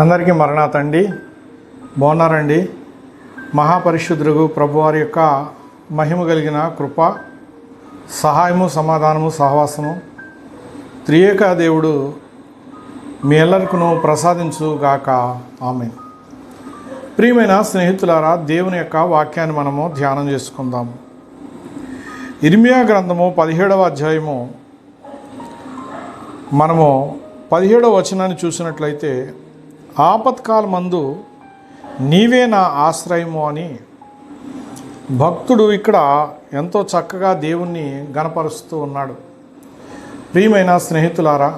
అందరికీ మరణాతండి. బాగున్నారండి? మహాపరిశుద్ధుడు ప్రభువారి యొక్క మహిమ కలిగిన కృప, సహాయము, సమాధానము, సహవాసము త్రియేక దేవుడు మీ ఎల్లరికను ప్రసాదించుగాక. ఆమేన్. ప్రియమైన స్నేహితులారా, దేవుని యొక్క వాక్యాన్ని మనము ధ్యానం చేసుకుందాము. ఇర్మియా గ్రంథము 17వ అధ్యాయము మనము 17వ వచనాన్ని చూసినట్లయితే, ఆపత్కాలమందు నీవే నా ఆశ్రయము అని భక్తుడు ఇక్కడ ఎంతో చక్కగా దేవుణ్ణి గణపరుస్తూ ఉన్నాడు. ప్రియమైన స్నేహితులారా,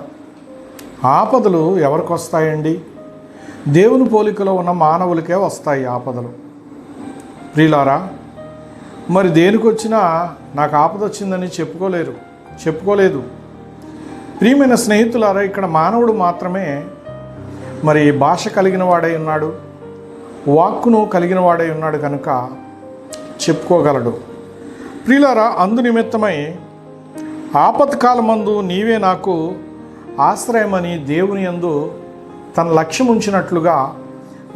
ఆపదలు ఎవరికి వస్తాయండి? దేవుని పోలికలో ఉన్న మానవులకే వస్తాయి ఆపదలు. ప్రియులారా, మరి దేనికి వచ్చినా నాకు ఆపద వచ్చిందని చెప్పుకోలేదు. ప్రియమైన స్నేహితులారా, ఇక్కడ మానవుడు మాత్రమే మరి భాష కలిగిన వాడై ఉన్నాడు, వాక్కును కలిగిన వాడై ఉన్నాడు కనుక చెప్పుకోగలడు. ప్రియులారా, అందు నిమిత్తమై ఆపత్కాలమందు నీవే నాకు ఆశ్రయమని దేవుని యందు తన లక్ష్యం ఉంచినట్లుగా,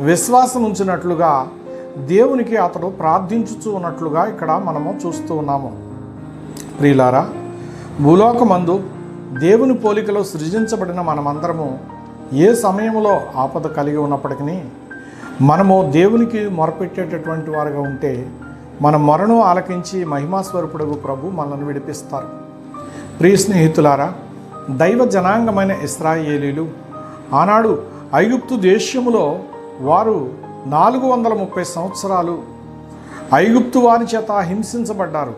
విశ్వాసం ఉంచినట్లుగా దేవునికి అతడు ప్రార్థించుతూ ఉన్నట్లుగా ఇక్కడ మనము చూస్తూ ఉన్నాము. ప్రియులారా, భూలోకమందు దేవుని పోలికలో సృజించబడిన మనమందరము ఏ సమయంలో ఆపద కలిగి ఉన్నప్పటికీ మనము దేవునికి మొరపెట్టేటటువంటి వారుగా ఉంటే మన మొరను ఆలకించి మహిమాస్వరూపుడు ప్రభు మనల్ని విడిపిస్తారు. ప్రియ స్నేహితులారా, దైవ జనాంగమైన ఇశ్రాయేలీలు ఆనాడు ఐగుప్తు దేశములో వారు 430 సంవత్సరాలు ఐగుప్తు వారి చేత హింసించబడ్డారు.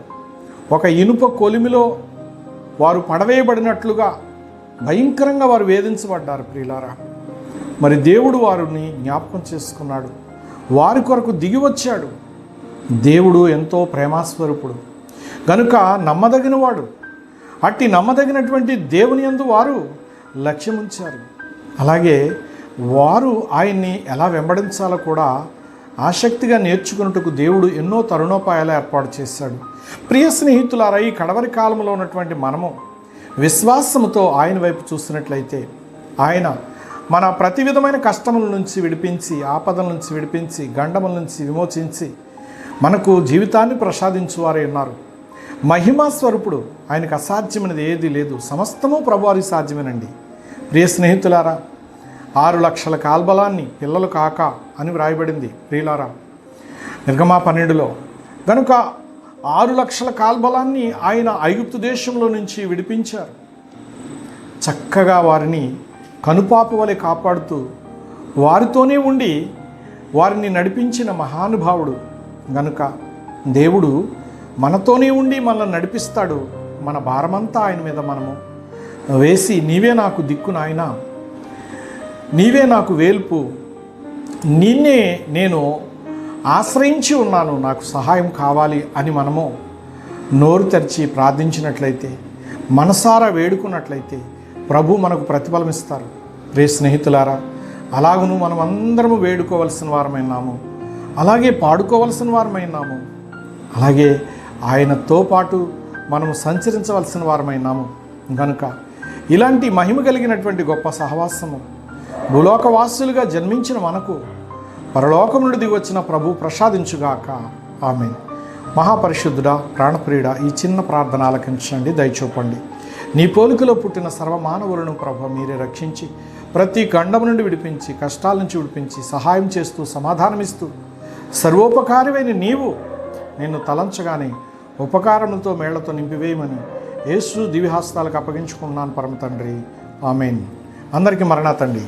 ఒక ఇనుప కొలిమిలో వారు పడవేయబడినట్లుగా భయంకరంగా వారు వేధించబడ్డారు. ప్రియులారా, మరి దేవుడు వారిని జ్ఞాపకం చేసుకున్నాడు, వారి కొరకు దిగి వచ్చాడు. దేవుడు ఎంతో ప్రేమాస్వరూపుడు గనుక నమ్మదగినవాడు. అట్టి నమ్మదగినటువంటి దేవుని యందు వారు లక్ష్యం ఉంచారు. అలాగే వారు ఆయన్ని ఎలా వెంబడించాలో కూడా ఆసక్తిగా నేర్చుకున్నట్టుకు దేవుడు ఎన్నో తరుణోపాయాలు ఏర్పాటు చేశాడు. ప్రియ స్నేహితులారా, ఈ కడవరి కాలంలో ఉన్నటువంటి మనము విశ్వాసముతో ఆయన వైపు చూసినట్లయితే ఆయన మన ప్రతి విధమైన కష్టముల నుంచి విడిపించి, ఆపదల నుంచి విడిపించి, గండముల నుంచి విమోచించి మనకు జీవితాన్ని ప్రసాదించువారే ఉన్నారు. మహిమా స్వరూపుడు, ఆయనకు అసాధ్యమైనది ఏది లేదు. సమస్తము ప్రభువారికి సాధ్యమేనండి. ప్రియ స్నేహితులారా, 6 లక్షల కాల్బలాన్ని పిల్లలు కాక అని వ్రాయబడింది. ప్రియులారా, నిర్గమా 12లో కనుక 6 లక్షల కాల్బలాన్ని ఆయన ఐగుప్తు దేశంలో నుంచి విడిపించారు. చక్కగా వారిని కనుపాప వలె కాపాడుతూ వారితోనే ఉండి వారిని నడిపించిన మహానుభావుడు గనుక దేవుడు మనతోనే ఉండి మనల్ని నడిపిస్తాడు. మన భారమంతా ఆయన మీద మనము వేసి, నీవే నాకు దిక్కు నాయనా, నీవే నాకు వేల్పు, నిన్నే నేను ఆశ్రయించి ఉన్నాను, నాకు సహాయం కావాలి అని మనము నోరు తెరిచి ప్రార్థించినట్లయితే, మనసారా వేడుకున్నట్లయితే ప్రభు మనకు ప్రతిఫలం ఇస్తారు. ప్రియ స్నేహితులారా, అలాగను మనం అందరము వేడుకోవలసిన వారమైనాము, అలాగే పాడుకోవలసిన వారమైనాము, అలాగే ఆయనతో పాటు మనము సంచరించవలసిన వారమైనాము. కనుక ఇలాంటి మహిమ కలిగినటువంటి గొప్ప సహవాసము భూలోకవాసులుగా జన్మించిన మనకు పరలోకం నుండి దిగి వచ్చిన ప్రభు ప్రసాదించుగాక. ఆమేన్. మహాపరిశుద్ధుడా, ప్రాణప్రియుడా, ఈ చిన్న ప్రార్థన ఆలకించండి, దయచూపండి. నీ పోలికలో పుట్టిన సర్వమానవులను ప్రభు మీరే రక్షించి ప్రతి ఖండము నుండి విడిపించి, కష్టాల నుంచి విడిపించి, సహాయం చేస్తూ, సమాధానమిస్తూ, సర్వోపకారమైన నీవు నిన్ను తలంచగానే ఉపకారములతో మేళ్లతో నింపివేయమని యేసు దివ్యహస్తాలకు అప్పగించుకున్నాను పరమ తండ్రి. ఆమేన్. అందరికీ మరణాతండి.